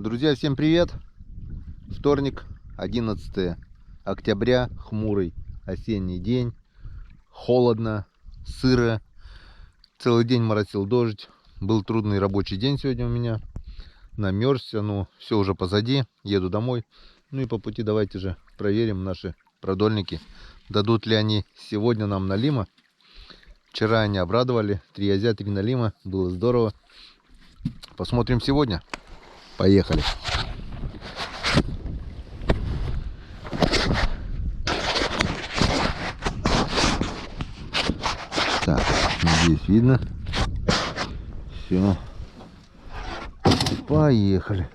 Друзья, всем привет! Вторник, 11 октября, хмурый осенний день, холодно, сыро, целый день моросил дождь, был трудный рабочий день сегодня у меня, намерзся, но все уже позади, еду домой. Ну и по пути давайте же проверим наши продольники, дадут ли они сегодня нам налима. Вчера они обрадовали, 3 язя, 3 налима, было здорово. Посмотрим сегодня. Поехали. Так, здесь видно. Все. Поехали.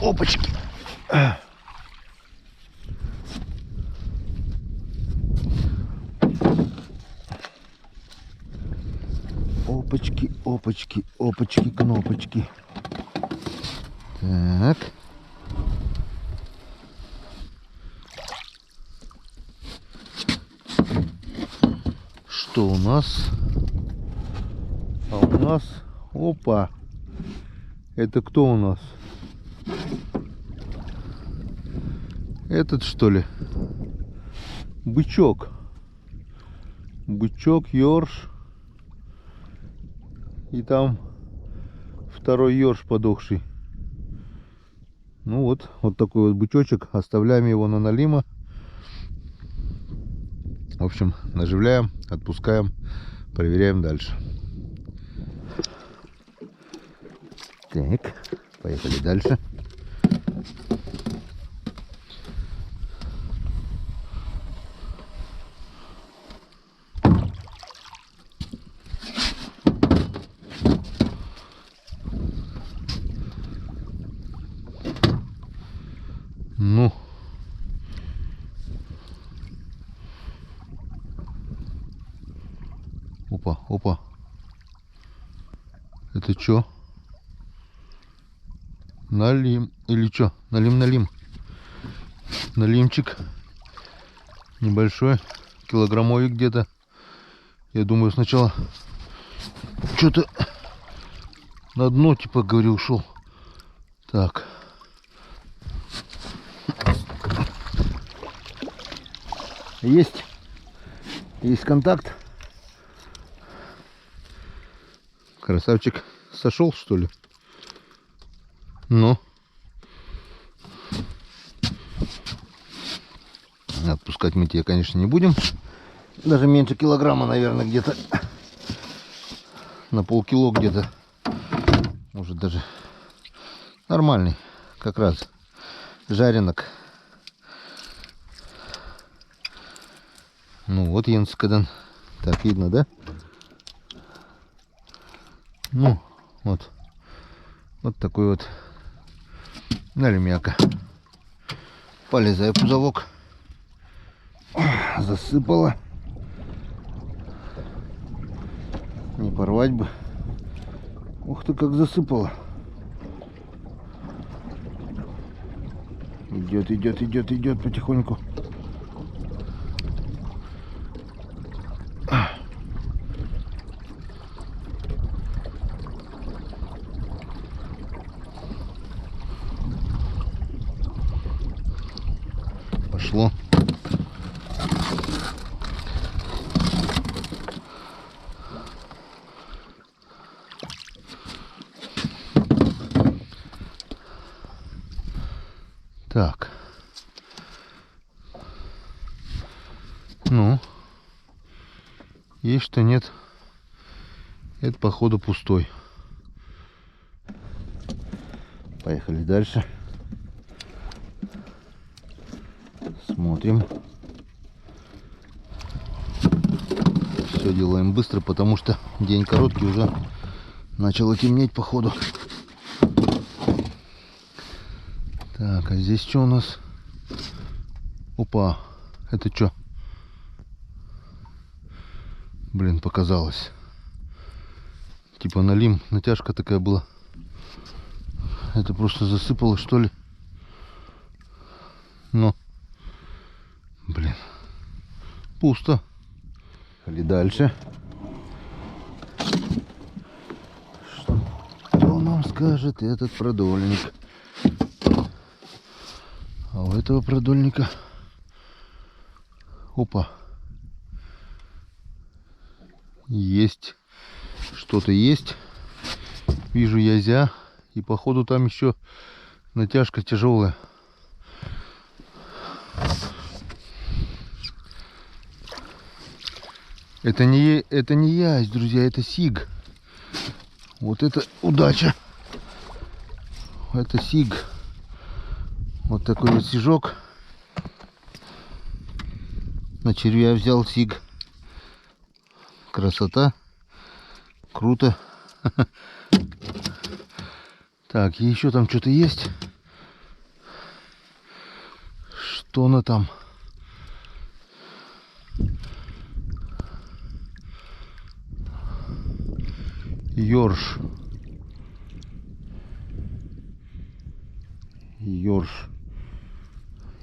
Опачки. Опачки, опачки, опачки, кнопочки. Так. Что у нас? А у нас... Опа! Это кто у нас? Этот, что ли? Бычок. Бычок, ёрш. И там второй ёрш подохший. Ну вот, вот такой вот бычочек. Оставляем его на налима. В общем, наживляем, отпускаем, проверяем дальше. Так, поехали дальше. Ну, опа, опа. Это чё? Налим или чё? Налим. Налимчик небольшой, килограммовик где-то. Я думаю, сначала что-то на дно, типа, говорю, ушел. Так. Есть контакт. Красавчик. Сошел, что ли? Ну. Отпускать мы тебя, конечно, не будем. Даже меньше килограмма, наверное, где-то. На полкило где-то. Может, даже нормальный. Как раз жаренок. Ну вот Йенскаден. Так видно, да? Ну, вот. Вот такой вот налимяка. Полезай в пузовок. Засыпала. Не порвать бы. Ух ты, как засыпала. Идет потихоньку. Пошло. Так. Ну. Есть что нет. Это походу пустой. Поехали дальше. Смотрим. Все делаем быстро, потому что день короткий, уже начало темнеть походу. Так, а здесь что у нас? Опа, это что? Блин, показалось. Типа налим, натяжка такая была. Это просто засыпало, что ли? Но, блин, пусто. Поехали дальше. скажет этот продольник. А у этого продольника... Опа. Есть. Что-то есть. Вижу язя. И походу там еще натяжка тяжелая. Это не язь, друзья, это сиг. Вот это удача. Это сиг. Вот такой вот сижок. На червя взял сиг. Красота. Круто. Так, и еще там что-то есть. Что она там? Ёрш. Ёрш.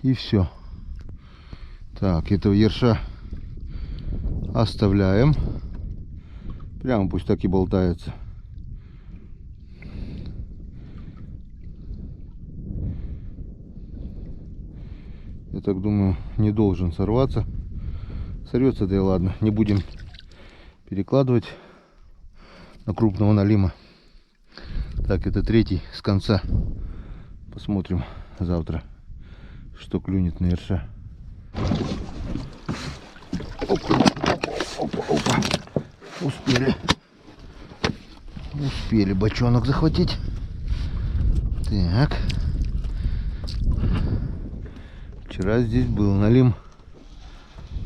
И все. Так, этого ерша оставляем. Прямо пусть так и болтается. Я так думаю, не должен сорваться. Сорвется, да и ладно. Не будем перекладывать на крупного налима. Так, это третий с конца. Посмотрим завтра, что клюнет на ерша. Опа, опа, опа. Успели бочонок захватить. Так. Вчера здесь был налим.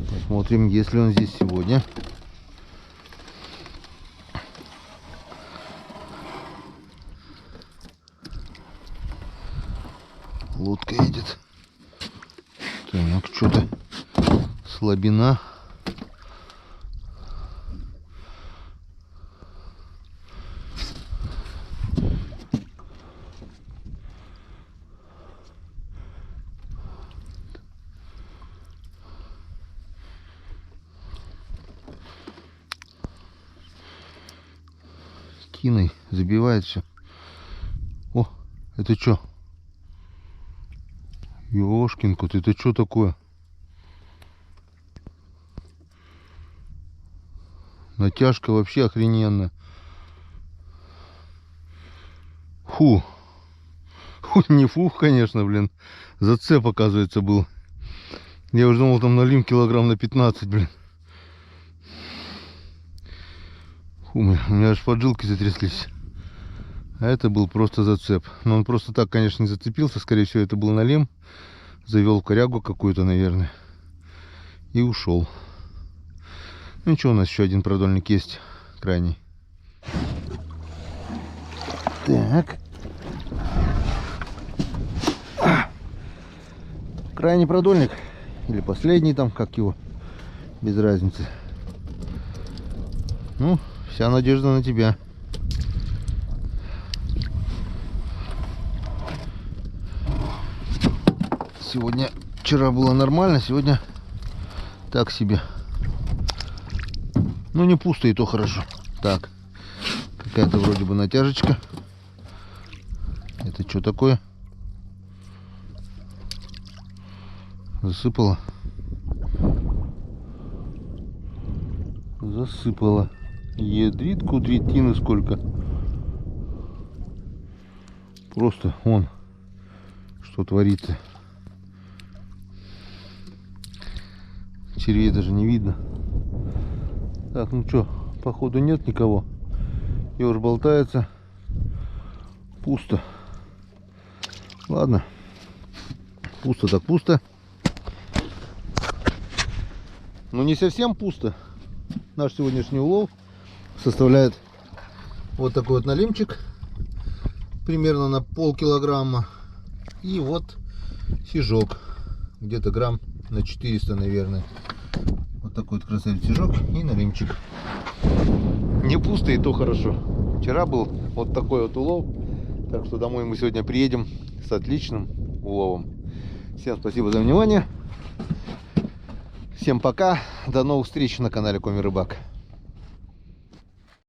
Посмотрим, есть ли он здесь сегодня. Лодка едет. Так, что-то слабина. Киной забивает все. О, это что? Ёшкин кот, это что такое? Натяжка вообще охрененная. Фу. Не фух, конечно, блин. Зацеп, оказывается, был. Я уже думал, там налим килограмм на 15, блин. Фу, у меня аж поджилки затряслись. А это был просто зацеп. Но он просто так, конечно, не зацепился. Скорее всего, это был налим. Завел корягу какую-то, наверное. И ушел. Ну ничего, у нас еще один продольник есть. Крайний. Так. Крайний продольник. Или последний там, как его. Без разницы. Ну, вся надежда на тебя. Сегодня, вчера было нормально, сегодня так себе. Ну не пусто, и то хорошо. Так, какая-то вроде бы натяжечка. Это что такое? Засыпала. Засыпала. Ядрит кудрятины сколько. Просто он что творится. Червей даже не видно. Так, ну что, походу нет никого. Ёж болтается. Пусто. Ладно. Пусто так пусто. Но не совсем пусто. Наш сегодняшний улов составляет вот такой вот налимчик. Примерно на полкилограмма. И вот сижок. Где-то грамм на 400, наверное. Вот такой вот красавец сижок и налимчик. Не пусто, и то хорошо. Вчера был вот такой вот улов. Так что домой мы сегодня приедем с отличным уловом. Всем спасибо за внимание. Всем пока. До новых встреч на канале Коми Рыбак.